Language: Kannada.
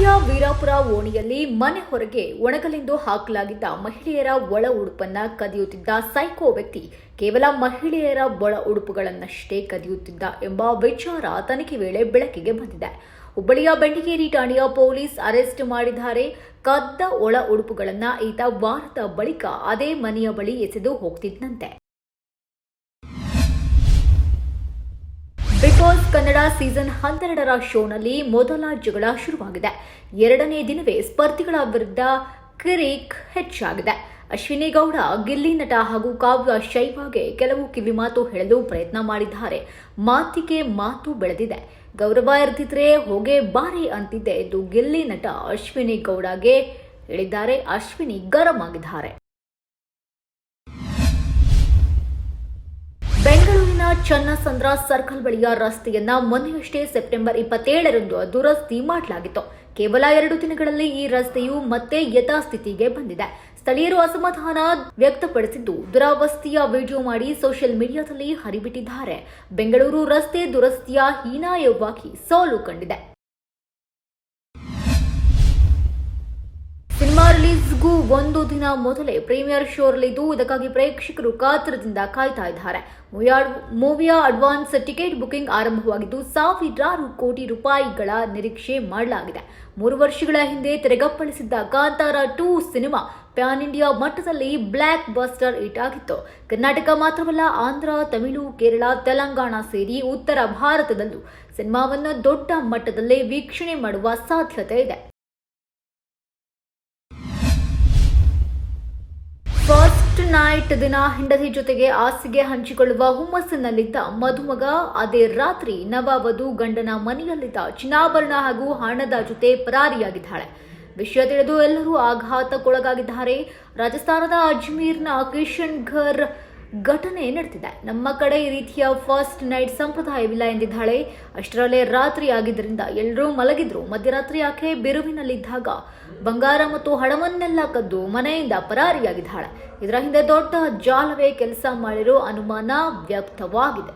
ಹುಬ್ಬಳ್ಳಿಯ ವೀರಾಪುರ ಓಣಿಯಲ್ಲಿ ಮನೆ ಹೊರಗೆ ಒಣಗಲೆಂದು ಹಾಕಲಾಗಿದ್ದ ಮಹಿಳೆಯರ ಒಳ ಉಡುಪನ್ನ ಕದಿಯುತ್ತಿದ್ದ ಸೈಕೋ ವ್ಯಕ್ತಿ ಕೇವಲ ಮಹಿಳೆಯರ ಒಳ ಉಡುಪುಗಳನ್ನಷ್ಟೇ ಕದಿಯುತ್ತಿದ್ದ ಎಂಬ ವಿಚಾರ ತನಿಖೆ ವೇಳೆ ಬೆಳಕಿಗೆ ಬಂದಿದೆ. ಹುಬ್ಬಳ್ಳಿಯ ಬೆಂಡಿಗೇರಿ ಠಾಣೆಯ ಪೊಲೀಸ್ ಅರೆಸ್ಟ್ ಮಾಡಿದ್ದಾರೆ. ಕದ್ದ ಒಳ ಉಡುಪುಗಳನ್ನ ಈತ ವಾರದ ಬಳಿಕ ಅದೇ ಮನೆಯ ಬಳಿ ಎಸೆದು ಹೋಗ್ತಿದ್ದಂತೆ. ಬಿಗ್ ಬಾಸ್ ಕನ್ನಡ ಸೀಸನ್ 12ರ ಶೋನಲ್ಲಿ ಮೊದಲ ಜಗಳ ಶುರುವಾಗಿದೆ. ಎರಡನೇ ದಿನವೇ ಸ್ಪರ್ಧಿಗಳ ವಿರುದ್ಧ ಕಿರಿಕ್ ಹೆಚ್ಚಾಗಿದೆ. ಅಶ್ವಿನಿ ಗೌಡ, ಗಿಲ್ಲಿ ನಟ ಹಾಗೂ ಕಾವ್ಯ ಶೈವಾಗೆ ಕೆಲವು ಕಿವಿಮಾತು ಹೇಳಲು ಪ್ರಯತ್ನ ಮಾಡಿದ್ದಾರೆ. ಮಾತಿಗೆ ಮಾತು ಬೆಳೆದಿದೆ. ಗೌರವ ಇರ್ತಿದ್ರೆ ಹೋಗೆ ಬಾರಿ ಅಂತಿದ್ದೆ ಎಂದು ಗಿಲ್ಲಿ ನಟ ಅಶ್ವಿನಿ ಗೌಡಗೆ ಹೇಳಿದ್ದಾರೆ. ಅಶ್ವಿನಿ ಗರಂ ಆಗಿದ್ದಾರೆ. ಬೆಂಗಳೂರಿನ ಚನ್ನಸಂದ್ರ ಸರ್ಕಲ್ ಬಳಿಯ ರಸ್ತೆಯನ್ನ ಮೊನ್ನೆಯಷ್ಟೇ ಸೆಪ್ಟೆಂಬರ್ 27ರಂದು ದುರಸ್ತಿ ಮಾಡಲಾಗಿತ್ತು. ಕೇವಲ 2 ದಿನಗಳಲ್ಲಿ ಈ ರಸ್ತೆಯು ಮತ್ತೆ ಯಥಾಸ್ಥಿತಿಗೆ ಬಂದಿದೆ. ಸ್ಥಳೀಯರು ಅಸಮಾಧಾನ ವ್ಯಕ್ತಪಡಿಸಿದ್ದು ದುರವಸ್ಥೆಯ ವಿಡಿಯೋ ಮಾಡಿ ಸೋಷಿಯಲ್ ಮೀಡಿಯಾದಲ್ಲಿ ಹರಿಬಿಟ್ಟಿದ್ದಾರೆ. ಬೆಂಗಳೂರು ರಸ್ತೆ ದುರಸ್ತಿಯ ಹೀನಾಯವಾಗಿ ಸೋಲು ಕಂಡಿದೆ. ಸಿನಿಮಾ ರಿಲೀಸ್ಗೂ ಒಂದು ದಿನ ಮೊದಲೇ ಪ್ರೀಮಿಯರ್ ಶೋ ರಲ್ಲಿದ್ದು, ಇದಕ್ಕಾಗಿ ಪ್ರೇಕ್ಷಕರು ಕಾತರದಿಂದ ಕಾಯ್ತಾ ಇದ್ದಾರೆ. ಮೂವಿಯ ಅಡ್ವಾನ್ಸ್ ಟಿಕೆಟ್ ಬುಕಿಂಗ್ ಆರಂಭವಾಗಿದ್ದು, ಸಾವಿರಾರು ಕೋಟಿ ರೂಪಾಯಿಗಳ ನಿರೀಕ್ಷೆ ಮಾಡಲಾಗಿದೆ. 3 ವರ್ಷಗಳ ಹಿಂದೆ ತೆರೆಗಪ್ಪಳಿಸಿದ್ದ ಕಾಂತಾರ 2 ಸಿನಿಮಾ ಪ್ಯಾನ್ ಇಂಡಿಯಾ ಮಟ್ಟದಲ್ಲಿ ಬ್ಲಾಕ್ ಬಸ್ಟರ್ ಹಿಟ್ ಆಗಿತ್ತು. ಕರ್ನಾಟಕ ಮಾತ್ರವಲ್ಲ, ಆಂಧ್ರ, ತಮಿಳು, ಕೇರಳ, ತೆಲಂಗಾಣ ಸೇರಿ ಉತ್ತರ ಭಾರತದಲ್ಲೂ ಸಿನಿಮಾವನ್ನು ದೊಡ್ಡ ಮಟ್ಟದಲ್ಲೇ ವೀಕ್ಷಣೆ ಮಾಡುವ ಸಾಧ್ಯತೆ ಇದೆ. ಫಸ್ಟ್ ನೈಟ್ ದಿನ ಹೆಂಡತಿ ಜೊತೆಗೆ ಹಾಸಿಗೆ ಹಂಚಿಕೊಳ್ಳುವ ಹುಮ್ಮಸ್ಸಿನಲ್ಲಿದ್ದ ಮದುಮಗ ಅದೇ ರಾತ್ರಿ ನವವಧು ಗಂಡನ ಮನೆಯಲ್ಲಿದ್ದ ಚಿನ್ನಾಭರಣ ಹಾಗೂ ಹಣದ ಜೊತೆ ಪರಾರಿಯಾಗಿದ್ದಾಳೆ. ವಿಷಯ ತಿಳಿದು ಎಲ್ಲರೂ ಆಘಾತಕ್ಕೊಳಗಾಗಿದ್ದಾರೆ. ರಾಜಸ್ಥಾನದ ಅಜ್ಮೀರ್ನ ಕಿಶನ್ಘರ್ ಘಟನೆ ನಡೆದಿದೆ. ನಮ್ಮ ಕಡೆ ಈ ರೀತಿಯ ಫಸ್ಟ್ ನೈಟ್ ಸಂಪ್ರದಾಯವಿಲ್ಲ ಎಂದಿದ್ದಾಳೆ. ಅಷ್ಟರಲ್ಲೇ ರಾತ್ರಿ ಆಗಿದ್ದರಿಂದ ಎಲ್ಲರೂ ಮಲಗಿದ್ರು. ಮಧ್ಯರಾತ್ರಿ ಆಕೆ ಬಿರುವಿನಲ್ಲಿದ್ದಾಗ ಬಂಗಾರ ಮತ್ತು ಹಣವನ್ನೆಲ್ಲ ಕದ್ದು ಮನೆಯಿಂದ ಪರಾರಿಯಾಗಿದ್ದಾಳೆ. ಇದರ ಹಿಂದೆ ದೊಡ್ಡ ಜಾಲವೇ ಕೆಲಸ ಮಾಡಿರೋ ಅನುಮಾನ ವ್ಯಕ್ತವಾಗಿದೆ.